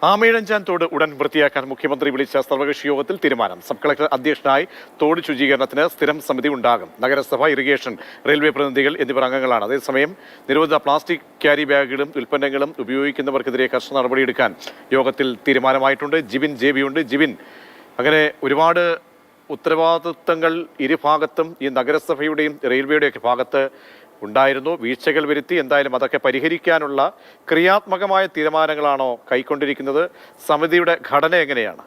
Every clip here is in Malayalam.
ആമയിഴഞ്ചാൻ തോട് ഉടൻ വൃത്തിയാക്കാൻ മുഖ്യമന്ത്രി വിളിച്ച സർവകക്ഷി യോഗത്തിൽ തീരുമാനം. സബ് കളക്ടർ അധ്യക്ഷനായി തോട് ശുചീകരണത്തിന് സ്ഥിരം സമിതി ഉണ്ടാകും. നഗരസഭ, ഇറിഗേഷൻ, റെയിൽവേ പ്രതിനിധികൾ എന്നിവർ അംഗങ്ങളാണ്. അതേസമയം നിരോധിത പ്ലാസ്റ്റിക് ക്യാരി ബാഗുകളും ഉൽപ്പന്നങ്ങളും ഉപയോഗിക്കുന്നവർക്കെതിരെ കർശന നടപടിയെടുക്കാൻ യോഗത്തിൽ തീരുമാനമായിട്ടുണ്ട്. ജിബിൻ JB ഉണ്ട്. ജിബിൻ, അങ്ങനെ ഒരുപാട് ഉത്തരവാദിത്വങ്ങൾ ഇരുഭാഗത്തും ഈ നഗരസഭയുടെയും റെയിൽവേയുടെയൊക്കെ ഭാഗത്ത് ഉണ്ടായിരുന്നു. വീഴ്ചകൾ വരുത്തി. എന്തായാലും അതൊക്കെ പരിഹരിക്കാനുള്ള ക്രിയാത്മകമായ തീരുമാനങ്ങളാണോ കൈക്കൊണ്ടിരിക്കുന്നത്? സമിതിയുടെ ഘടന എങ്ങനെയാണ്?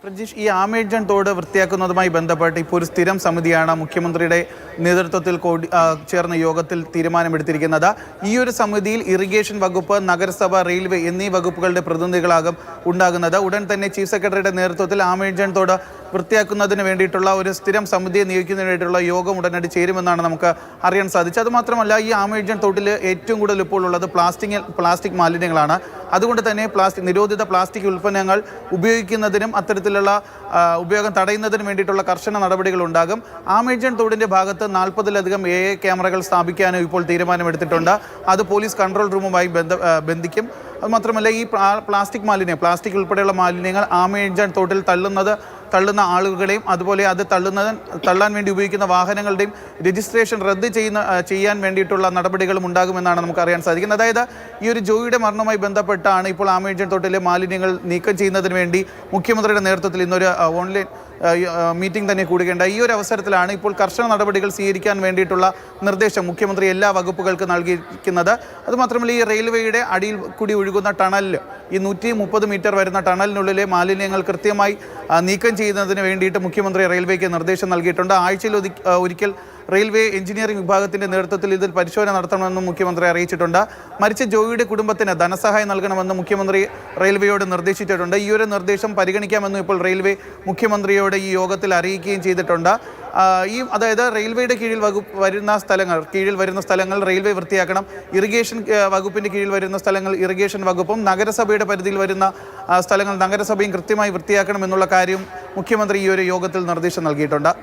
പ്രജീഷ്, ഈ ആമയിഴഞ്ചാൻ തോട് വൃത്തിയാക്കുന്നതുമായി ബന്ധപ്പെട്ട് ഇപ്പോൾ ഒരു സ്ഥിരം സമിതിയാണ് മുഖ്യമന്ത്രിയുടെ നേതൃത്വത്തിൽ ചേർന്ന യോഗത്തിൽ തീരുമാനമെടുത്തിരിക്കുന്നത്. ഈ ഒരു സമിതിയിൽ ഇറിഗേഷൻ വകുപ്പ്, നഗരസഭ, റെയിൽവേ എന്നീ വകുപ്പുകളുടെ പ്രതിനിധികളാകും ഉണ്ടാകുന്നത്. ഉടൻ തന്നെ ചീഫ് സെക്രട്ടറിയുടെ നേതൃത്വത്തിൽ ആമയിഴഞ്ചാൻ തോട് വൃത്തിയാക്കുന്നതിന് വേണ്ടിയിട്ടുള്ള ഒരു സ്ഥിരം സമിതിയെ നിയോഗിക്കുന്നതിന് വേണ്ടിയിട്ടുള്ള യോഗം ഉടനടി ചേരുമെന്നാണ് നമുക്ക് അറിയാൻ സാധിച്ചത്. അതുമാത്രമല്ല, ഈ ആമയിഴഞ്ചാൻ തോട്ടിൽ ഏറ്റവും കൂടുതൽ ഇപ്പോൾ ഉള്ളത് പ്ലാസ്റ്റിക് മാലിന്യങ്ങളാണ്. അതുകൊണ്ട് തന്നെ നിരോധിത പ്ലാസ്റ്റിക് ഉൽപ്പന്നങ്ങൾ ഉപയോഗിക്കുന്നതിനും അത്തരത്തിലുള്ള ഉപയോഗം തടയുന്നതിനും വേണ്ടിയിട്ടുള്ള കർശന നടപടികൾ ഉണ്ടാകും. ആമയിഴഞ്ചാൻ തോടിൻ്റെ ഭാഗത്ത് 40-ലധികം AI ക്യാമറകൾ സ്ഥാപിക്കാനും ഇപ്പോൾ തീരുമാനമെടുത്തിട്ടുണ്ട്. അത് പോലീസ് കൺട്രോൾ റൂമുമായി ബന്ധിക്കും. അതുമാത്രമല്ല, ഈ പ്ലാസ്റ്റിക് ഉൾപ്പെടെയുള്ള മാലിന്യങ്ങൾ ആമയിഴഞ്ചാൻ തോട്ടിൽ തള്ളുന്ന ആളുകളെയും അതുപോലെ അത് തള്ളാൻ വേണ്ടി ഉപയോഗിക്കുന്ന വാഹനങ്ങളുടെയും രജിസ്ട്രേഷൻ റദ്ദ് ചെയ്യാൻ വേണ്ടിയിട്ടുള്ള നടപടികളും ഉണ്ടാകുമെന്നാണ് നമുക്ക് അറിയാൻ സാധിക്കുന്നത്. അതായത് ഈ ഒരു ജോയിയുടെ മരണവുമായി ബന്ധപ്പെട്ടാണ് ഇപ്പോൾ ആമയിഴഞ്ചാൻ തോട്ടിലെ മാലിന്യങ്ങൾ നീക്കം ചെയ്യുന്നതിന് വേണ്ടി മുഖ്യമന്ത്രിയുടെ നേതൃത്വത്തിൽ ഇന്നൊരു ഓൺലൈൻ മീറ്റിംഗ് തന്നെ കൂടുകയുണ്ട്. ഈ ഒരു അവസരത്തിലാണ് ഇപ്പോൾ കർശന നടപടികൾ സ്വീകരിക്കാൻ വേണ്ടിയിട്ടുള്ള നിർദ്ദേശം മുഖ്യമന്ത്രി എല്ലാ വകുപ്പുകൾക്ക് നൽകിയിരിക്കുന്നത്. അതുമാത്രമല്ല, ഈ റെയിൽവേയുടെ അടിയിൽ കൂടി ഒഴുകുന്ന ടണലിൽ, ഈ 130 മീറ്റർ വരുന്ന ടണലിനുള്ളിലെ മാലിന്യങ്ങൾ കൃത്യമായി നീക്കം ചെയ്യുന്നതിന് വേണ്ടിയിട്ട് മുഖ്യമന്ത്രി റെയിൽവേക്ക് നിർദ്ദേശം നൽകിയിട്ടുണ്ട്. ആഴ്ചയിൽ ഒരിക്കൽ റെയിൽവേ എഞ്ചിനീയറിംഗ് വിഭാഗത്തിൻ്റെ നേതൃത്വത്തിൽ ഇതിൽ പരിശോധന നടത്തണമെന്നും മുഖ്യമന്ത്രി അറിയിച്ചിട്ടുണ്ട്. മരിച്ച ജോയിയുടെ കുടുംബത്തിന് ധനസഹായം നൽകണമെന്ന് മുഖ്യമന്ത്രി റെയിൽവേയോട് നിർദ്ദേശിച്ചിട്ടുണ്ട്. ഈ ഒരു നിർദ്ദേശം പരിഗണിക്കാമെന്നും ഇപ്പോൾ റെയിൽവേ മുഖ്യമന്ത്രിയോട് ഈ യോഗത്തിൽ അറിയിക്കുകയും ചെയ്തിട്ടുണ്ട്. അതായത് റെയിൽവേയുടെ കീഴിൽ വരുന്ന സ്ഥലങ്ങൾ റെയിൽവേ വൃത്തിയാക്കണം. ഇറിഗേഷൻ വകുപ്പിൻ്റെ കീഴിൽ വരുന്ന സ്ഥലങ്ങൾ ഇറിഗേഷൻ വകുപ്പും, നഗരസഭയുടെ പരിധിയിൽ വരുന്ന സ്ഥലങ്ങൾ നഗരസഭയും കൃത്യമായി വൃത്തിയാക്കണം എന്നുള്ള കാര്യം മുഖ്യമന്ത്രി ഈ ഒരു യോഗത്തിൽ നിർദ്ദേശം നൽകിയിട്ടുണ്ട്.